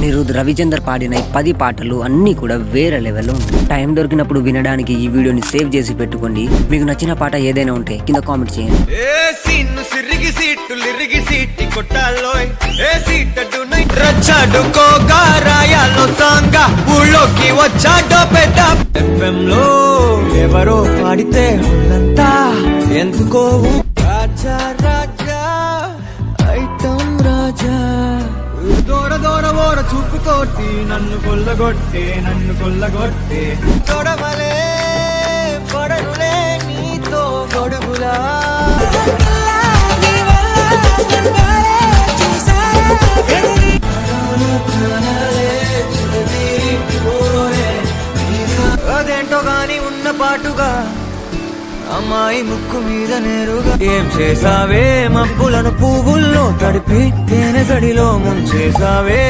అనిరుద్ రవిచందర్ పాడిన ఈ 10 పాటలు అన్ని కూడా వేరే లెవెల్లో ఉంటాయి. టైం దొరికినప్పుడు వినడానికి ఈ వీడియోని సేవ్ చేసి పెట్టుకోండి. మీకు నచ్చిన పాట ఏదైనా ఉంటే కింద కామెంట్ చేయండి. ఎవరో పాడితే ఎందుకో రాజా రాజా ఐటం రాజా దూర దూర ఓర చూపుతోటి నన్ను కొల్లగొట్టే తొడవలే పడనులే నీతో గొడుగులా అదేంటో గాని ఉన్న పాటుగా అమ్మాయి ముక్కు మీద నేరుగా ఏం చేసావే మబ్బులను పువ్వుల్లో తడిపి తేనె సడిలో ముంచేసావే.